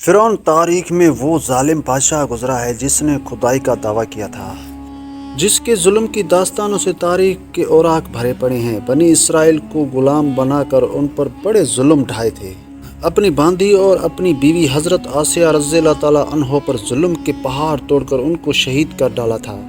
فرعون تاریخ میں وہ ظالم بادشاہ گزرا ہے جس نے خدائی کا دعویٰ کیا تھا، جس کے ظلم کی داستانوں سے تاریخ کے اوراق بھرے پڑے ہیں۔ بنی اسرائیل کو غلام بنا کر ان پر بڑے ظلم ڈھائے تھے۔ اپنی باندھی اور اپنی بیوی حضرت آسیہ رضی اللہ تعالیٰ عنہ پر ظلم کے پہاڑ توڑ کر ان کو شہید کر ڈالا تھا۔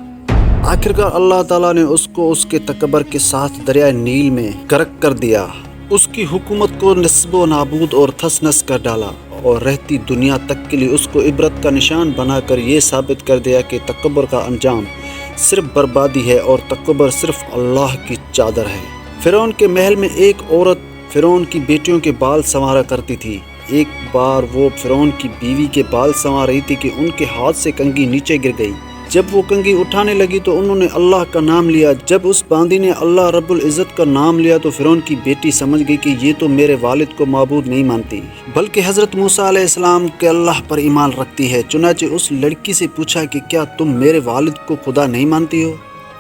آخرکار اللہ تعالیٰ نے اس کو اس کے تکبر کے ساتھ دریائے نیل میں غرق کر دیا، اس کی حکومت کو نصب و نابود اور تھس نس کر ڈالا، اور رہتی دنیا تک کے لیے اس کو عبرت کا نشان بنا کر یہ ثابت کر دیا کہ تکبر کا انجام صرف بربادی ہے اور تکبر صرف اللہ کی چادر ہے۔ فرعون کے محل میں ایک عورت فرعون کی بیٹیوں کے بال سنوارا کرتی تھی۔ ایک بار وہ فرعون کی بیوی کے بال سنوار رہی تھی کہ ان کے ہاتھ سے کنگھی نیچے گر گئی۔ جب وہ کنگھی اٹھانے لگی تو انہوں نے اللہ کا نام لیا۔ جب اس باندھی نے اللہ رب العزت کا نام لیا تو فرعون کی بیٹی سمجھ گئی کہ یہ تو میرے والد کو معبود نہیں مانتی، بلکہ حضرت موسیٰ علیہ السلام کے اللہ پر ایمان رکھتی ہے۔ چنانچہ اس لڑکی سے پوچھا کہ کیا تم میرے والد کو خدا نہیں مانتی ہو؟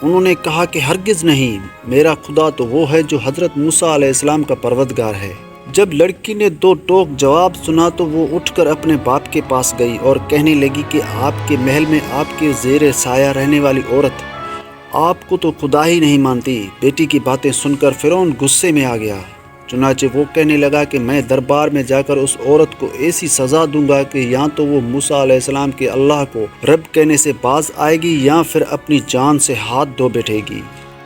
انہوں نے کہا کہ ہرگز نہیں، میرا خدا تو وہ ہے جو حضرت موسیٰ علیہ السلام کا پروردگار ہے۔ جب لڑکی نے دو ٹوک جواب سنا تو وہ اٹھ کر اپنے باپ کے پاس گئی اور کہنے لگی کہ آپ کے محل میں آپ کے زیر سایہ رہنے والی عورت آپ کو تو خدا ہی نہیں مانتی۔ بیٹی کی باتیں سن کر فرعون غصے میں آ گیا۔ چنانچہ وہ کہنے لگا کہ میں دربار میں جا کر اس عورت کو ایسی سزا دوں گا کہ یا تو وہ موسیٰ علیہ السلام کے اللہ کو رب کہنے سے باز آئے گی یا پھر اپنی جان سے ہاتھ دھو بیٹھے گی۔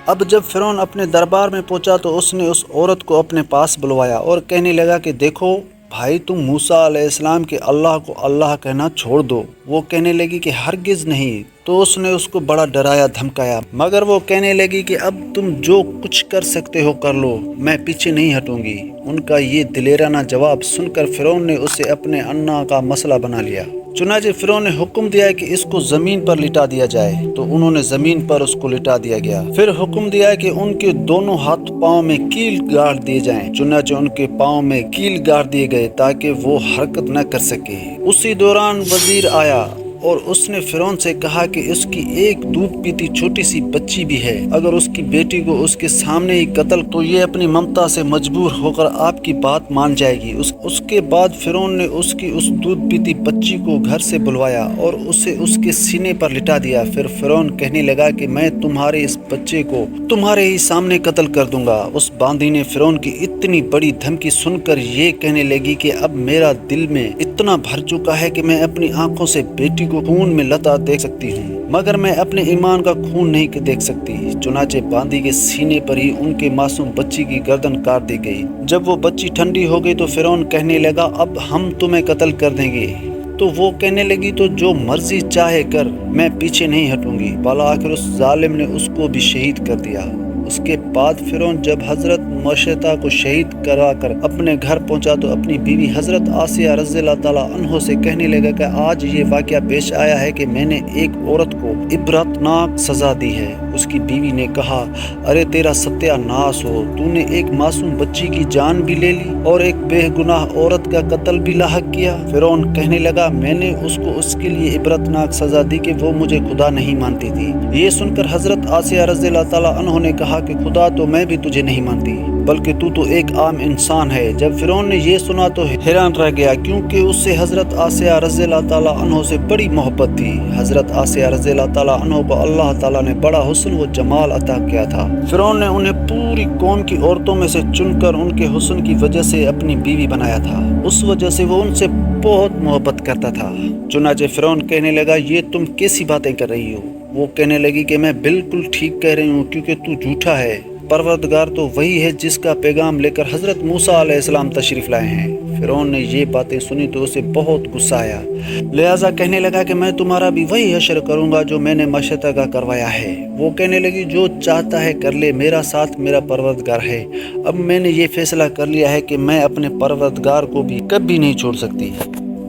اب جب فرعون اپنے دربار میں پہنچا تو اس نے اس عورت کو اپنے پاس بلوایا اور کہنے لگا کہ دیکھو بھائی، تم موسیٰ علیہ السلام کے اللہ کو اللہ کہنا چھوڑ دو۔ وہ کہنے لگی کہ ہرگز نہیں۔ تو اس نے اس کو بڑا ڈرایا دھمکایا، مگر وہ کہنے لگی کہ اب تم جو کچھ کر سکتے ہو کر لو، میں پیچھے نہیں ہٹوں گی۔ ان کا یہ دلیرانہ جواب سن کر فرعون نے اسے اپنے انا کا مسئلہ بنا لیا۔ چنانچہ فرعون نے حکم دیا کہ اس کو زمین پر لٹا دیا جائے، تو انہوں نے زمین پر اس کو لٹا دیا گیا۔ پھر حکم دیا کہ ان کے دونوں ہاتھ پاؤں میں کیل گاڑ دیے جائیں۔ چنانچہ ان کے پاؤں میں کیل گاڑ دیے گئے تاکہ وہ حرکت نہ کر سکے۔ اسی دوران وزیر آیا اور اس نے فرعون سے کہا کہ اس کی ایک دودھ پیتی چھوٹی سی بچی بھی ہے، اگر اس کی بیٹی کو اس کے سامنے ہی قتل تو یہ اپنی ممتا سے مجبور ہو کر آپ کی بات مان جائے گی۔ اس کے بعد فرعون نے اس کی اس دودھ پیتی بچی کو گھر سے بلوایا اور اسے اس کے سینے پر لٹا دیا۔ پھر فرعون کہنے لگا کہ میں تمہارے اس بچے کو تمہارے ہی سامنے قتل کر دوں گا۔ اس باندھی نے فرعون کی اتنی بڑی دھمکی سن کر یہ کہنے لگی کہ اب میرا دل میں اتنا بھر چکا ہے کہ میں اپنی آنکھوں سے بیٹی کو خون میں لتا دیکھ سکتی ہوں، مگر میں اپنے ایمان کا خون نہیں دیکھ سکتی۔ چنانچہ باندھی کے سینے پر ہی ان کے معصوم بچی کی گردن کاٹ دی گئی۔ جب وہ بچی ٹھنڈی ہو گئی تو فرعون کہنے لگا اب ہم تمہیں قتل کر دیں گے۔ تو وہ کہنے لگی تو جو مرضی چاہے کر، میں پیچھے نہیں ہٹوں گی۔ بالآخر اس ظالم نے اس کو بھی شہید کر دیا۔ اس کے بعد فرعون جب حضرت مشیطہ کو شہید کرا کر اپنے گھر پہنچا تو اپنی بیوی حضرت آسیہ رضی اللہ تعالیٰ عنہ سے کہنے لگا کہ آج یہ واقعہ پیش آیا ہے کہ میں نے ایک عورت کو عبرتناک سزا دی ہے۔ اس کی بیوی نے کہا، ارے تیرا ستیہ ناس ہو، تو نے ایک معصوم بچی کی جان بھی لے لی اور ایک بے گناہ عورت کا قتل بھی لاحق کیا۔ فرعون کہنے لگا میں نے اس کو اس کے لیے عبرتناک سزا دی کہ وہ مجھے خدا نہیں مانتی تھی۔ یہ سن کر حضرت آسیہ رضی اللہ تعالیٰ عنہ نے کہا کہ خدا تو میں بھی تجھے نہیں مانتی، بلکہ تو ایک عام انسان ہے۔ جب فرعون نے یہ سنا تو حیران رہ گیا، کیونکہ اس سے حضرت آسیہ رضی اللہ تعالیٰ عنہ سے بڑی محبت تھی۔ حضرت آسیہ رضی اللہ تعالیٰ عنہ کو اللہ تعالیٰ نے بڑا حسن و جمال عطا کیا تھا۔ فرعون نے انہیں پوری قوم کی عورتوں میں سے چن کر ان کے حسن کی وجہ سے اپنی بیوی بنایا تھا۔ اس وجہ سے وہ ان سے بہت محبت کرتا تھا۔ چنانچہ فرعون کہنے لگا یہ تم کیسی باتیں کر رہی ہو؟ وہ کہنے لگی کہ میں بالکل ٹھیک کہہ رہی ہوں، کیونکہ تو جھوٹا ہے۔ پروردگار تو وہی ہے جس کا پیغام لے کر حضرت موسیٰ علیہ السلام تشریف لائے ہیں۔ فرعون نے یہ باتیں سنی تو اسے بہت غصہ آیا، لہٰذا کہنے لگا کہ میں تمہارا بھی وہی حشر کروں گا جو میں نے مشیطہ کا کروایا ہے۔ وہ کہنے لگی جو چاہتا ہے کر لے، میرا ساتھ میرا پروردگار ہے۔ اب میں نے یہ فیصلہ کر لیا ہے کہ میں اپنے پروردگار کو بھی کبھی نہیں چھوڑ سکتی،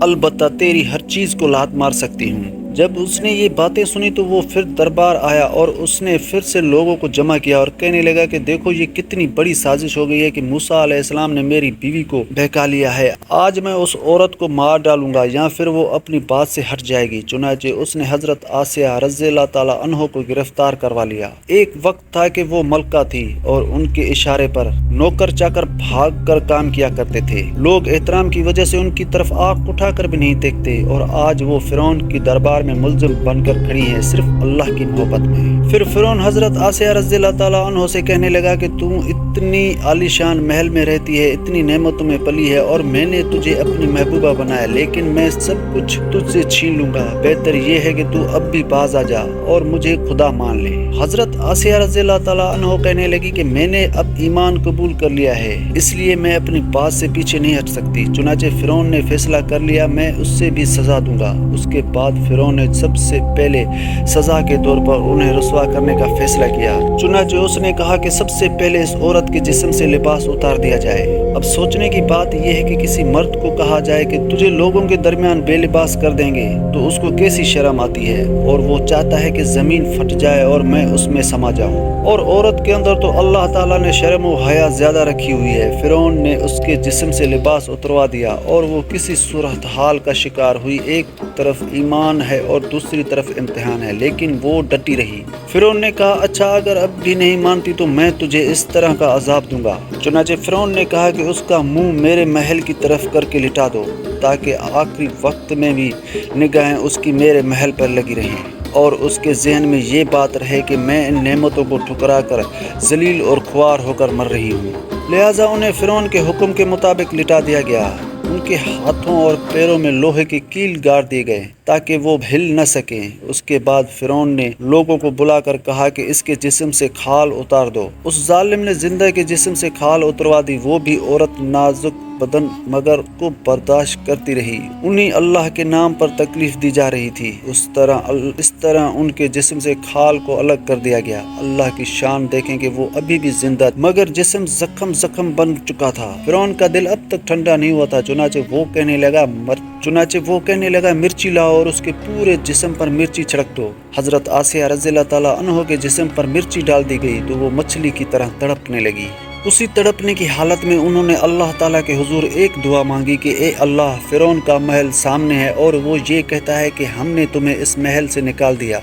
البتہ تیری ہر چیز کو لات مار سکتی ہوں۔ جب اس نے یہ باتیں سنی تو وہ پھر دربار آیا اور اس نے پھر سے لوگوں کو جمع کیا اور کہنے لگا کہ دیکھو یہ کتنی بڑی سازش ہو گئی ہے کہ موسیٰ علیہ السلام نے میری بیوی کو بہکا لیا ہے۔ آج میں اس عورت کو مار ڈالوں گا یا پھر وہ اپنی بات سے ہٹ جائے گی۔ چنانچہ اس نے حضرت آسیہ رضی اللہ تعالیٰ عنہ کو گرفتار کروا لیا۔ ایک وقت تھا کہ وہ ملکہ تھی اور ان کے اشارے پر نوکر چاکر بھاگ کر کام کیا کرتے تھے۔ لوگ احترام کی وجہ سے ان کی طرف آنکھ اٹھا کر بھی نہیں دیکھتے، اور آج وہ فرعون کی دربار میں ملزم بن کر کھڑی ہیں صرف اللہ کی محبت میں۔ پھر فرعون حضرت آسیہ رضی اللہ تعالیٰ عنہ سے کہنے لگا کہ تو اتنی عالی شان محل میں رہتی ہے، اتنی نعمتوں میں پلی ہے، اور میں نے تجھے اپنی محبوبہ بنایا، لیکن میں سب کچھ تجھ سے چھین لوں گا۔ بہتر یہ ہے کہ تو اب بھی باز آ جا اور مجھے خدا مان لے۔ حضرت آسیہ رضی اللہ تعالیٰ عنہ کہنے لگی کہ میں نے اب ایمان قبول کر لیا ہے، اس لیے میں اپنی بات سے پیچھے نہیں ہٹ سکتی۔ چنانچہ فرعون نے فیصلہ کر لیا میں اس سے بھی سزا دوں گا۔ اس کے بعد فرعون نے سب سے پہلے سزا کے طور پر انہیں رسوا کرنے کا فیصلہ کیا۔ چنانچہ اس نے کہا کہ سب سے پہلے اس عورت کے جسم سے لباس اتار دیا جائے۔ اب سوچنے کی بات یہ ہے کہ کسی مرد کو کہا جائے کہ تجھے لوگوں کے درمیان بے لباس کر دیں گے تو اس کو کیسی شرم آتی ہے، اور وہ چاہتا ہے کہ زمین پھٹ جائے اور میں اس میں سما جاؤں۔ اور عورت کے اندر تو اللہ تعالیٰ نے شرم و حیا زیادہ رکھی ہوئی ہے۔ فرعون نے اس کے جسم سے لباس اتروا دیا اور وہ کسی صورتحال کا شکار ہوئی۔ ایک طرف ایمان ہے اور دوسری طرف امتحان ہے، لیکن وہ ڈٹی رہی۔ فرعون نے کہا اچھا اگر اب بھی نہیں مانتی تو میں تجھے اس طرح کا عذاب دوں گا۔ چنانچہ فرعون نے کہا کہ اس کا منہ میرے محل کی طرف کر کے لٹا دو، تاکہ آخری وقت میں بھی نگاہیں اس کی میرے محل پر لگی رہیں، اور اس کے ذہن میں یہ بات رہے کہ میں ان نعمتوں کو ٹھکرا کر ذلیل اور خوار ہو کر مر رہی ہوں۔ لہٰذا انہیں فرعون کے حکم کے مطابق لٹا دیا گیا۔ ان کے ہاتھوں اور پیروں میں لوہے کے کیل گاڑ دیے گئے تاکہ وہ ہل نہ سکیں۔ اس کے بعد فرعون نے لوگوں کو بلا کر کہا کہ اس کے جسم سے کھال اتار دو۔ اس ظالم نے زندہ کے جسم سے کھال اتروا دی، وہ بھی عورت نازک بدن مگر کو برداشت کرتی رہی۔ انہیں اللہ کے نام پر تکلیف دی جا رہی تھی، اس طرح ان کے جسم سے کھال کو الگ کر دیا گیا۔ اللہ کی شان دیکھیں کہ وہ ابھی بھی زندہ مگر جسم زخم بن چکا تھا۔ فرعون کا دل اب تک ٹھنڈا نہیں ہوا تھا، چنانچہ وہ کہنے لگا مرچی لاؤ اور اس کے پورے جسم پر مرچی چھڑک دو۔ حضرت آسیہ رضی اللہ تعالیٰ عنہ کے جسم پر مرچی ڈال دی گئی تو وہ مچھلی کی طرح تڑپنے لگی۔ اسی تڑپنے کی حالت میں انہوں نے اللہ تعالیٰ کے حضور ایک دعا مانگی کہ اے اللہ، فرعون کا محل سامنے ہے اور وہ یہ کہتا ہے کہ ہم نے تمہیں اس محل سے نکال دیا،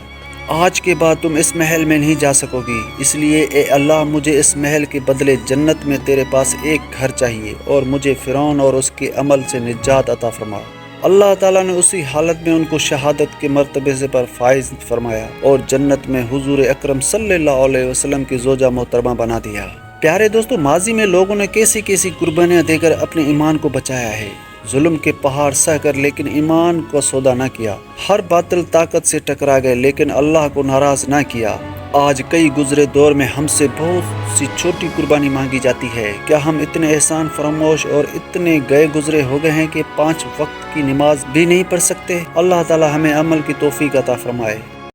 آج کے بعد تم اس محل میں نہیں جا سکو گی، اس لیے اے اللہ مجھے اس محل کے بدلے جنت میں تیرے پاس ایک گھر چاہیے، اور مجھے فرعون اور اس کے عمل سے نجات عطا فرما۔ اللہ تعالیٰ نے اسی حالت میں ان کو شہادت کے مرتبے سے پر فائز فرمایا اور جنت میں حضور اکرم صلی اللہ علیہ وسلم کی زوجہ محترمہ بنا دیا۔ پیارے دوستو، ماضی میں لوگوں نے کیسی قربانیاں دے کر اپنے ایمان کو بچایا ہے، ظلم کے پہاڑ سہ کر لیکن ایمان کو سودا نہ کیا، ہر باطل طاقت سے ٹکرا گئے لیکن اللہ کو ناراض نہ کیا۔ آج کئی گزرے دور میں ہم سے بہت سی چھوٹی قربانی مانگی جاتی ہے۔ کیا ہم اتنے احسان فراموش اور اتنے گئے گزرے ہو گئے ہیں کہ 5 وقت کی نماز بھی نہیں پڑھ سکتے؟ اللہ تعالی ہمیں عمل کی توفیق عطا فرمائے۔